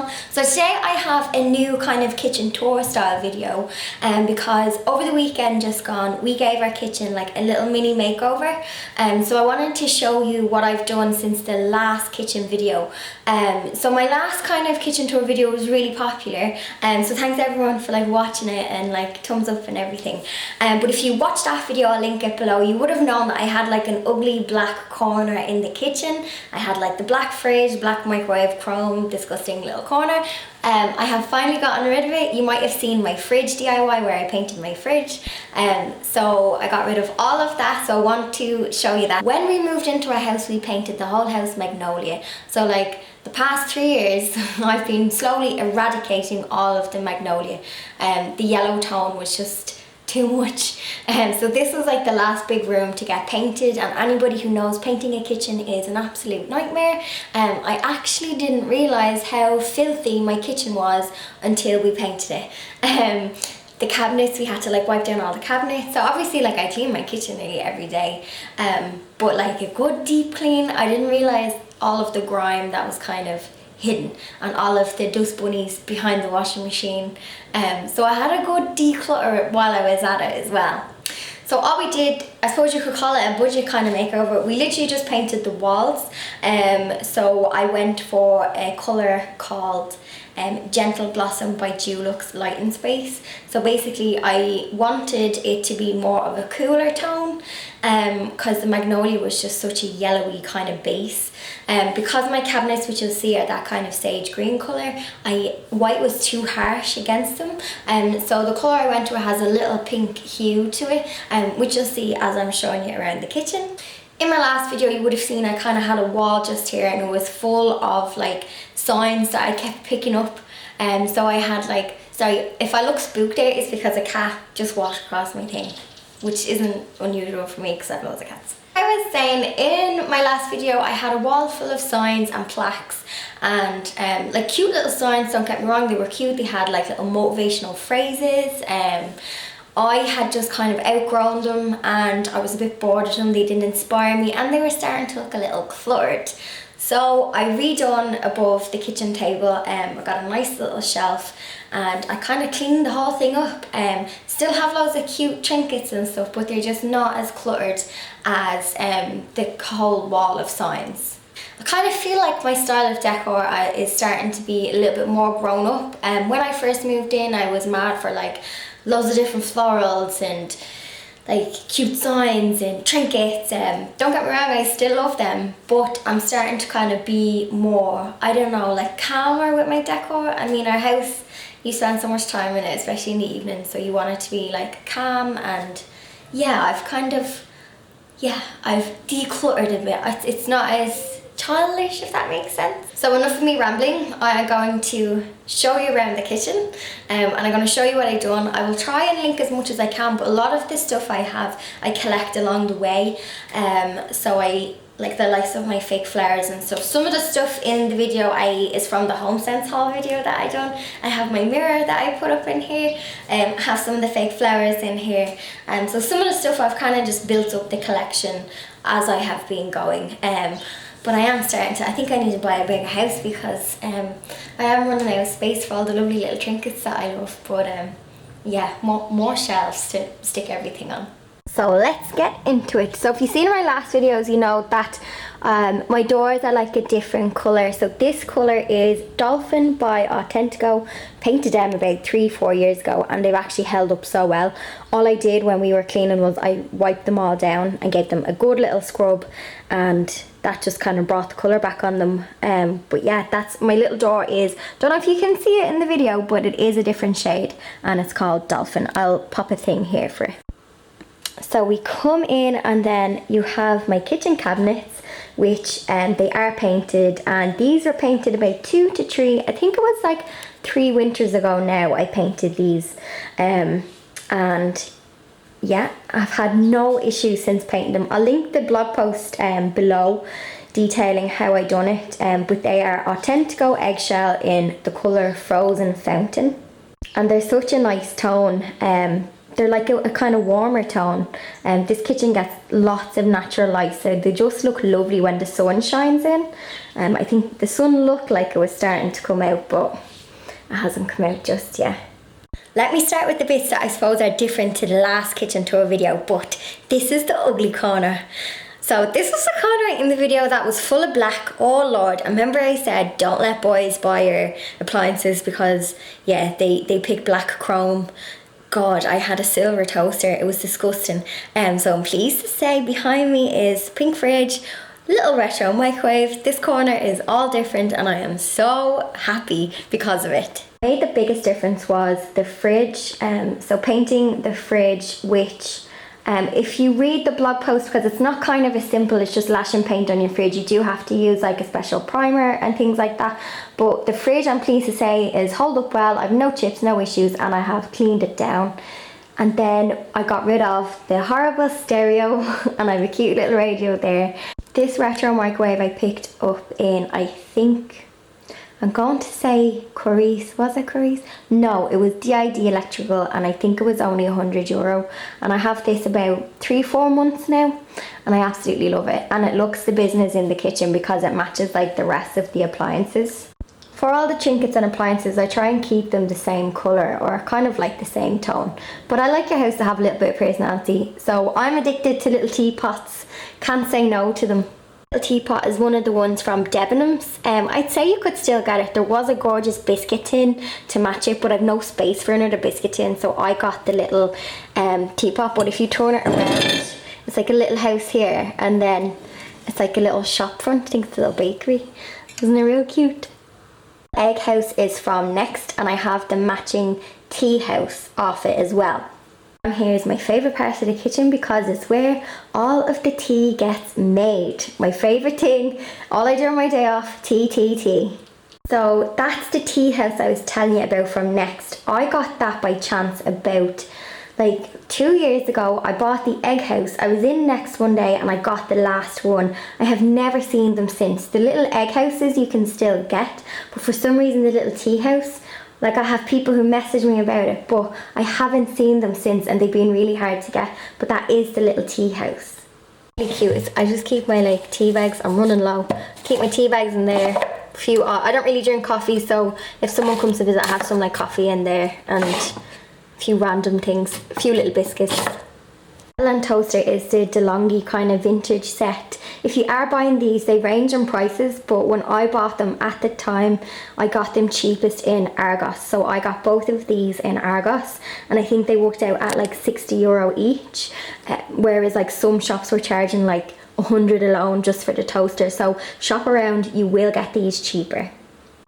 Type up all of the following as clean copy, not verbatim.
channel. So today I have a new kind of kitchen tour style video because over the weekend just gone we gave our kitchen like a little mini makeover, so I wanted to show you what I've done since the last kitchen video. So my last kind of kitchen tour video was really popular, so thanks everyone for like watching it and like thumbs up and everything. But if you watched that video, I'll link it below, you would have known that I had like an ugly black corner in the kitchen. I had like the black fridge, black microwave, chrome, disgusting little corner. I have finally gotten rid of it. You might have seen my fridge DIY where I painted my fridge. So I got rid of all of that, so I want to show you that. When we moved into our house, we painted the whole house magnolia. So like the past 3 years, I've been slowly eradicating all of the magnolia. The yellow tone was just too much. So this was like the last big room to get painted, and anybody who knows painting a kitchen is an absolute nightmare. I actually didn't realise how filthy my kitchen was until we painted it. The cabinets, we had to like wipe down all the cabinets. So obviously like I clean my kitchen nearly every day, but like a good deep clean, I didn't realise all of the grime that was kind of hidden and all of the dust bunnies behind the washing machine. So I had a good declutter while I was at it as well. So all we did, I suppose you could call it a budget kind of makeover. We literally just painted the walls. So I went for a colour called Gentle Blossom by Dulux Light and Space. So basically I wanted it to be more of a cooler tone because the magnolia was just such a yellowy kind of base. Because my cabinets, which you'll see, are that kind of sage green colour, white was too harsh against them. So the colour I went with has a little pink hue to it, which you'll see as I'm showing you around the kitchen. In my last video you would have seen I kind of had a wall just here and it was full of like signs that I kept picking up. So I had like, sorry, if I look spooked there, it's because a cat just walked across my thing, which isn't unusual for me because I have loads of cats. I was saying in my last video I had a wall full of signs and plaques and like cute little signs, don't get me wrong, they were cute, they had like little motivational phrases. I had just kind of outgrown them and I was a bit bored of them, they didn't inspire me and they were starting to look a little cluttered. So I redone above the kitchen table, I got a nice little shelf and I kind of cleaned the whole thing up. Still have loads of cute trinkets and stuff, but they're just not as cluttered as the whole wall of signs. I kind of feel like my style of decor is starting to be a little bit more grown up. When I first moved in I was mad for like loads of different florals and like cute signs and trinkets. Don't get me wrong, I still love them, but I'm starting to kind of be more, I don't know, like calmer with my decor. I mean, our house, you spend so much time in it, especially in the evening, so you want it to be like calm, and yeah, I've kind of, yeah, I've decluttered a bit. It's not as childish, if that makes sense. So enough of me rambling, I'm going to show you around the kitchen and I'm going to show you what I've done. I will try and link as much as I can, but a lot of the stuff I have I collect along the way. So I like the likes of my fake flowers and stuff. Some of the stuff in the video is from the Home Sense haul video that I done. I have my mirror that I put up in here, I have some of the fake flowers in here, and so some of the stuff I've kind of just built up the collection as I have been going. But I am starting to, I think I need to buy a bigger house because I am running out of space for all the lovely little trinkets that I love. But yeah, more shelves to stick everything on. So let's get into it. So if you've seen my last videos, you know that my doors are like a different colour. So this colour is Dolphin by Authentico. Painted them about 3-4 years ago and they've actually held up so well. All I did when we were cleaning was I wiped them all down and gave them a good little scrub, and that just kind of brought the colour back on them. But yeah, that's my little door is, don't know if you can see it in the video, but it is a different shade and it's called Dolphin. I'll pop a thing here for it. So we come in and then you have my kitchen cabinets, which they are painted, and these are painted about 2 to 3, I think it was like 3 winters ago now I painted these. And yeah, I've had no issues since painting them. I'll link the blog post below detailing how I done it, but they are Authentico eggshell in the colour Frozen Fountain, and they're such a nice tone. they're like a kind of warmer tone. This kitchen gets lots of natural light, so they just look lovely when the sun shines in. I think the sun looked like it was starting to come out, but it hasn't come out just yet. Let me start with the bits that I suppose are different to the last kitchen tour video, but this is the ugly corner. So this was the corner in the video that was full of black. Oh Lord, and remember I said don't let boys buy your appliances because yeah, they pick black chrome. God, I had a silver toaster, it was disgusting. So I'm pleased to say behind me is pink fridge, little retro microwave. This corner is all different and I am so happy because of it. Made the biggest difference was the fridge. So painting the fridge, which if you read the blog post, because it's not kind of as simple as just lashing paint on your fridge, you do have to use like a special primer and things like that. But the fridge, I'm pleased to say, is hold up well. I've no chips, no issues, and I have cleaned it down. And then I got rid of the horrible stereo and I have a cute little radio there. This retro microwave I picked up in, I think, I'm going to say Curry's. Was it Curry's? No, it was DID Electrical and I think it was only €100. And I have this about 3-4 months now and I absolutely love it. And it looks the business in the kitchen because it matches like the rest of the appliances. For all the trinkets and appliances, I try and keep them the same colour or kind of like the same tone. But I like your house to have a little bit of personality. So I'm addicted to little teapots. Can't say no to them. Little teapot is one of the ones from Debenhams. I'd say you could still get it. There was a gorgeous biscuit tin to match it, but I've no space for another biscuit tin, so I got the little teapot. But if you turn it around, it's like a little house here, and then it's like a little shop front. I think it's a little bakery. Isn't it real cute? Egg house is from Next, and I have the matching tea house off it as well. And here's my favourite part of the kitchen because it's where all of the tea gets made. My favourite thing, all I do on my day off, tea. So that's the tea house I was telling you about from Next. I got that by chance about like 2 years ago. I bought the egg house. I was in Next one day and I got the last one. I have never seen them since. The little egg houses you can still get, but for some reason the little tea house, like I have people who message me about it, but I haven't seen them since and they've been really hard to get. But that is the little tea house. Really cute. I just keep my like tea bags, I'm running low. Keep my tea bags in there. I don't really drink coffee, so if someone comes to visit I have some like coffee in there and a few random things, a few little biscuits. And toaster is the DeLonghi kind of vintage set. If you are buying these, they range in prices, but when I bought them at the time, I got them cheapest in Argos. So I got both of these in Argos, and I think they worked out at like €60 each, whereas like some shops were charging like 100 alone just for the toaster. So shop around, you will get these cheaper.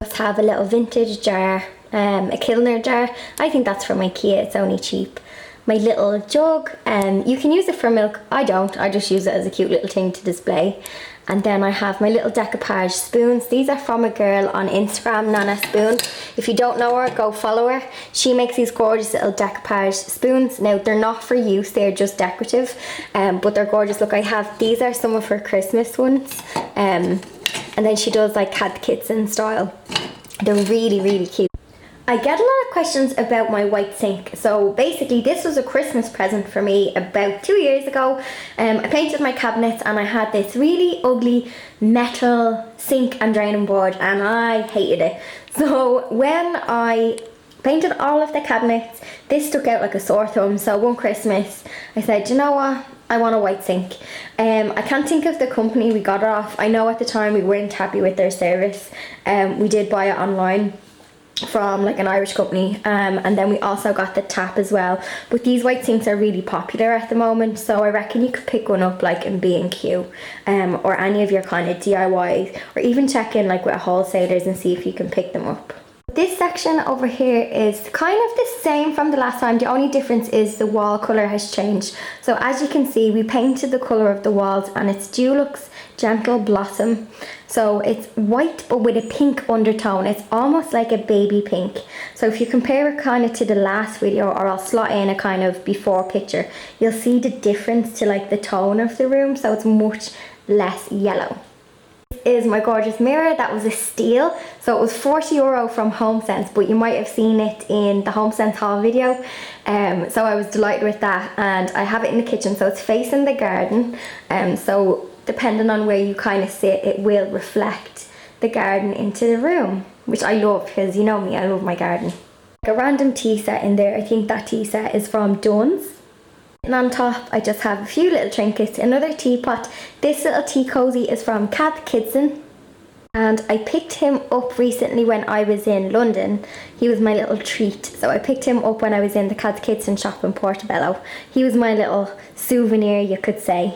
Just have a little vintage jar, a Kilner jar. I think that's from IKEA, it's only cheap. My little jug, you can use it for milk. I don't, I just use it as a cute little thing to display. And then I have my little decoupage spoons. These are from a girl on Instagram, Nana Spoon. If you don't know her, go follow her. She makes these gorgeous little decoupage spoons. Now, they're not for use, they're just decorative, but they're gorgeous. Look, I have, these are some of her Christmas ones. And then she does like Cat Kitchen style. They're really cute. I get a lot of questions about my white sink. So basically this was a Christmas present for me about 2 years ago. I painted my cabinets and I had this really ugly metal sink and draining board and I hated it. So when I painted all of the cabinets, this stuck out like a sore thumb. So one Christmas I said, you know what? I want a white sink. I can't think of the company we got it off. I know at the time we weren't happy with their service. We did buy it online from like an Irish company, and then we also got the tap as well. But these white sinks are really popular at the moment, so I reckon you could pick one up like in B&Q, or any of your kind of DIYs, or even check in like with wholesalers and see if you can pick them up. This section over here is kind of the same from the last time. The only difference is the wall colour has changed. So as you can see, we painted the colour of the walls and it's Dulux Gentle Blossom. So it's white but with a pink undertone. It's almost like a baby pink. So if you compare it kind of to the last video, or I'll slot in a kind of before picture, you'll see the difference to like the tone of the room. So it's much less yellow. is my gorgeous mirror. That was a steal. So it was €40 from HomeSense, but you might have seen it in the HomeSense haul video. So I was delighted with that, and I have it in the kitchen, so it's facing the garden. So depending on where you kind of sit, it will reflect the garden into the room, which I love because you know me, I love my garden. A random tea set in there. I think that tea set is from Dunn's. And on top I just have a few little trinkets, another teapot. This little tea cozy is from Kath Kidson, and I picked him up recently when I was in London. He was my little treat, so I picked him up when I was in the Kath Kidson shop in Portobello. He was my little souvenir, you could say.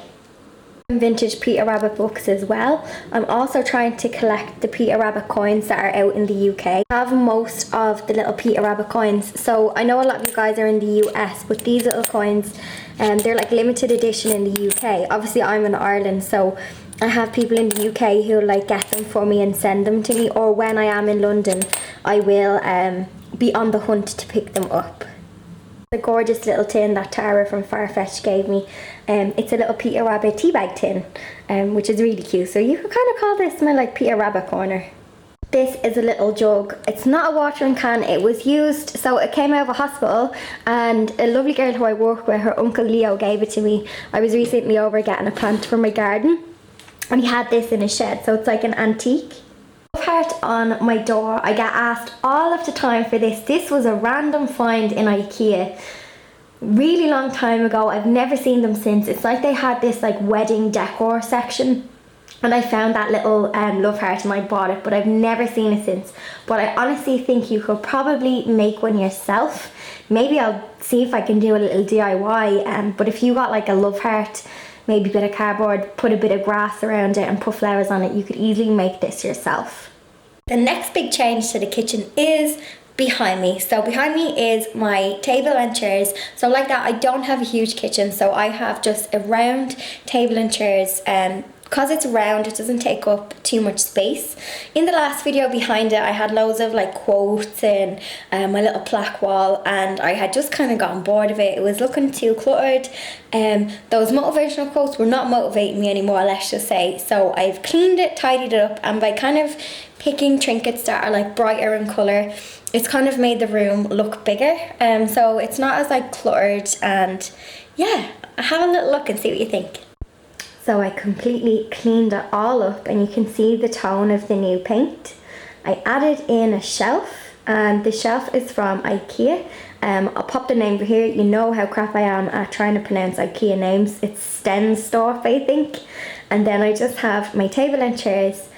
Vintage Peter Rabbit books as well. I'm also trying to collect the Peter Rabbit coins that are out in the UK. I have most of the little Peter Rabbit coins, so I know a lot of you guys are in the US, but these little coins, they're like limited edition in the UK. Obviously I'm in Ireland, so I have people in the UK who like get them for me and send them to me, or when I am in London I will be on the hunt to pick them up. The gorgeous little tin that Tara from Farfetch gave me. It's a little Peter Rabbit teabag tin, which is really cute. So you could kind of call this my like Peter Rabbit corner. This is a little jug. It's not a watering can. It was used, so it came out of a hospital, and a lovely girl who I work with, her uncle Leo, gave it to me. I was recently over getting a plant for my garden, and he had this in his shed, so it's like an antique. Heart on my door. I get asked all of the time for this. This was a random find in IKEA really long time ago. I've never seen them since. It's like they had this like wedding decor section, and I found that little love heart and I bought it, but I've never seen it since. But I honestly think you could probably make one yourself. Maybe I'll see if I can do a little DIY, but if you got like a love heart, maybe a bit of cardboard, put a bit of grass around it and put flowers on it, you could easily make this yourself. The next big change to the kitchen is behind me. So behind me is my table and chairs. So like that, I don't have a huge kitchen, so I have just a round table and chairs. Because it's round, it doesn't take up too much space. In the last video behind it, I had loads of like quotes and my little plaque wall, and I had just kind of gotten bored of it. It was looking too cluttered. Those motivational quotes were not motivating me anymore, let's just say. So I've cleaned it, tidied it up, and by kind of picking trinkets that are like brighter in colour, it's kind of made the room look bigger. So it's not as like cluttered, and yeah, have a little look and see what you think. So I completely cleaned it all up, and you can see the tone of the new paint. I added in a shelf, and the shelf is from IKEA. I'll pop the name over here. You know how crap I am at trying to pronounce IKEA names. It's Stenstorf, I think. And then I just have my table and chairs,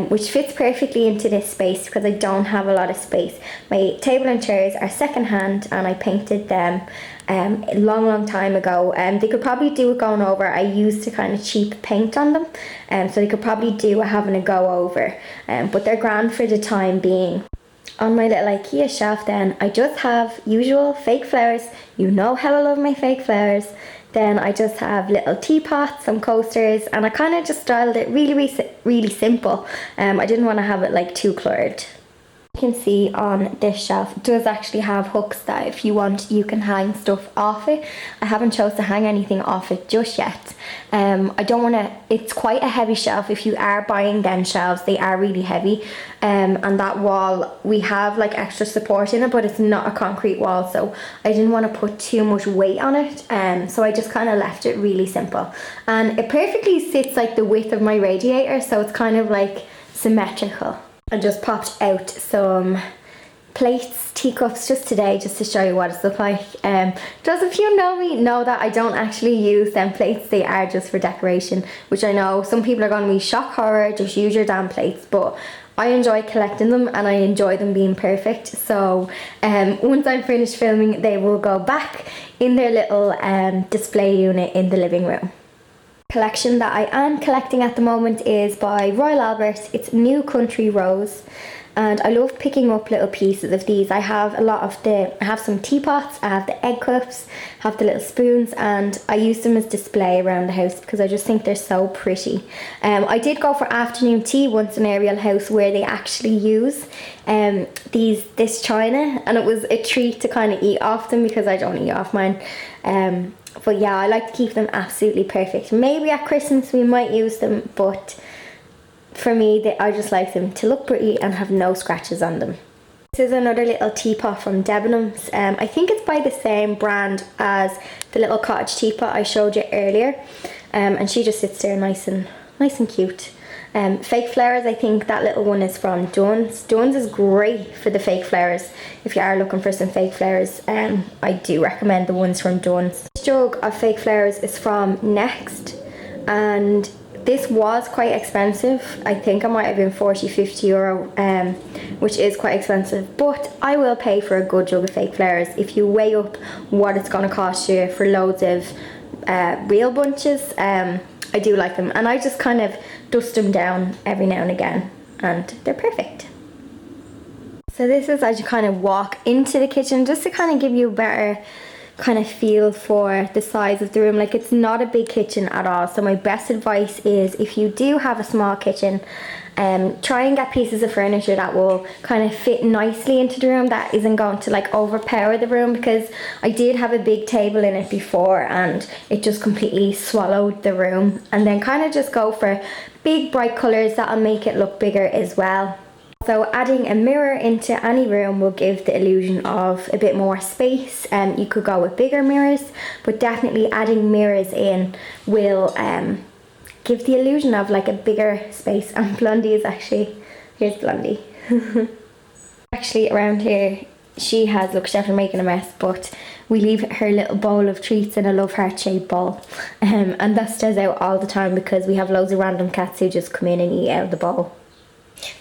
which fits perfectly into this space because I don't have a lot of space. My table and chairs are second hand, and I painted them a long time ago. They could probably do a going over. I used a kind of cheap paint on them, so they could probably do a having a go over, but they're grand for the time being. On my little IKEA shelf then, I just have usual fake flowers. You know how I love my fake flowers. Then I just have little teapots, some coasters, and I kind of just styled it really simple. I didn't want to have it like too cluttered. You can see on this shelf, it does actually have hooks that if you want you can hang stuff off it. I haven't chose to hang anything off it just yet. I don't want to, it's quite a heavy shelf. If you are buying them shelves, they are really heavy. And that wall, we have like extra support in it, but it's not a concrete wall, so I didn't want to put too much weight on it. So I just kind of left it really simple. And it perfectly sits like the width of my radiator, so it's kind of like symmetrical. I just popped out some plates, teacups just today, just to show you what it's look like. Those of you know me know that I don't actually use them plates. They are just for decoration, which I know some people are going to be shock horror, just use your damn plates, but I enjoy collecting them and I enjoy them being perfect. So once I'm finished filming, they will go back in their little display unit in the living room. Collection that I am collecting at the moment is by Royal Albert. It's New Country Rose, and I love picking up little pieces of these. I have a lot of I have some teapots, I have the egg cups, have the little spoons, and I use them as display around the house because I just think they're so pretty. I did go for afternoon tea once in Ariel House where they actually use this china, and it was a treat to kind of eat off them because I don't eat off mine. But yeah, I like to keep them absolutely perfect. Maybe at Christmas we might use them, but for me, I just like them to look pretty and have no scratches on them. This is another little teapot from Debenhams. I think it's by the same brand as the little cottage teapot I showed you earlier. And she just sits there nice and cute. Fake flowers, I think that little one is from Dunn's. Dunn's is great for the fake flowers. If you are looking for some fake flowers, I do recommend the ones from Dunn's. This jug of fake flowers is from Next, and this was quite expensive. I think it might have been 40-50 euro, which is quite expensive, but I will pay for a good jug of fake flowers if you weigh up what it's going to cost you for loads of real bunches. I do like them, and I just kind of dust them down every now and again, and they're perfect. So this is as you kind of walk into the kitchen, just to kind of give you a better kind of feel for the size of the room. Like, it's not a big kitchen at all, so my best advice is, if you do have a small kitchen, try and get pieces of furniture that will kind of fit nicely into the room, that isn't going to like overpower the room, because I did have a big table in it before and it just completely swallowed the room. And then kind of just go for big bright colours that'll make it look bigger as well. So adding a mirror into any room will give the illusion of a bit more space. You could go with bigger mirrors, but definitely adding mirrors in will give the illusion of like a bigger space. And Blondie is actually, here's Blondie. Actually around here, she has, look, she's after making a mess, but we leave her little bowl of treats in a love heart shaped bowl. And that stays out all the time because we have loads of random cats who just come in and eat out of the bowl.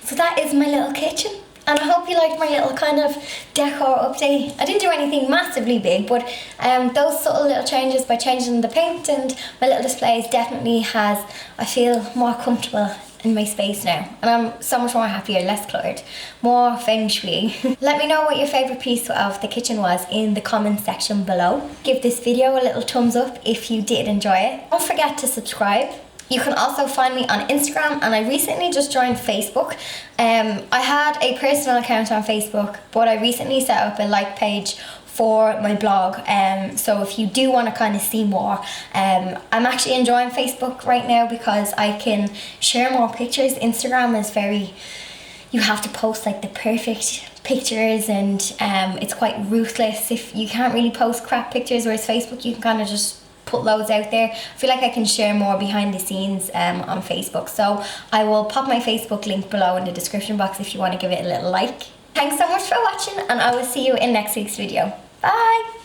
So that is my little kitchen, and I hope you liked my little kind of decor update. I didn't do anything massively big, but those subtle little changes by changing the paint and my little displays definitely has, I feel more comfortable in my space now, and I'm so much more happier, less cluttered, more feng shui. Let me know what your favourite piece of the kitchen was in the comment section below. Give this video a little thumbs up if you did enjoy it. Don't forget to subscribe. You can also find me on Instagram, and I recently just joined Facebook. I had a personal account on Facebook, but I recently set up a like page for my blog, so if you do want to kind of see more, I'm actually enjoying Facebook right now because I can share more pictures. Instagram is very, you have to post like the perfect pictures, and it's quite ruthless. If you can't really post crap pictures, whereas Facebook you can kind of just put loads out there. I feel like I can share more behind the scenes on Facebook, so I will pop my Facebook link below in the description box if you want to give it a little like. Thanks so much for watching, and I will see you in next week's video. Bye!